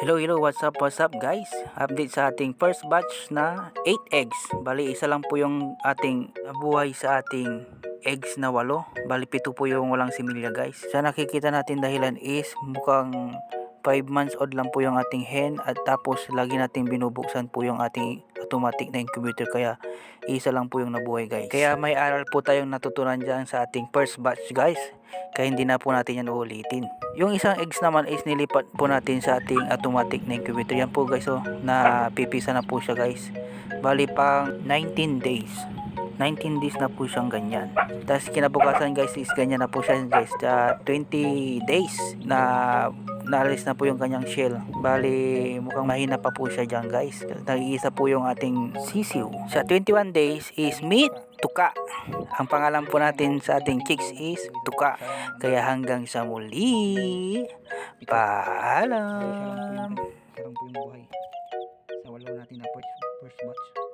What's up guys? Update sa ating first batch na 8 eggs. Bali, isa lang po yung ating nabuhay sa ating eggs na 8. Bali, 7 po yung walang similya guys. Sa nakikita natin dahilan is mukhang 5 months old lang po yung ating hen at tapos lagi natin binubuksan po yung ating automatic na incubator, kaya isa lang po yung nabuhay guys. Kaya may aral po tayong natutunan dyan sa ating first batch guys, kaya hindi na po natin yan uulitin. Yung isang eggs naman is nilipat po natin sa ating automatic na incubator. Yan po guys, na pipisa na po siya guys. Bali pang 19 days na po siyang ganyan. Tapos kinabukasan guys is ganyan na po siya guys. 20 days na naalis na po yung kanyang shell. Bali mukhang mahina pa po siya dyan guys. Nag-iisa po yung ating sisiw. Sa 21 days is meat tuka. Ang pangalan po natin sa ating chicks is tuka. Kaya hanggang sa muli, paalam. Karang po yung buhay sa walaw natin na first batch.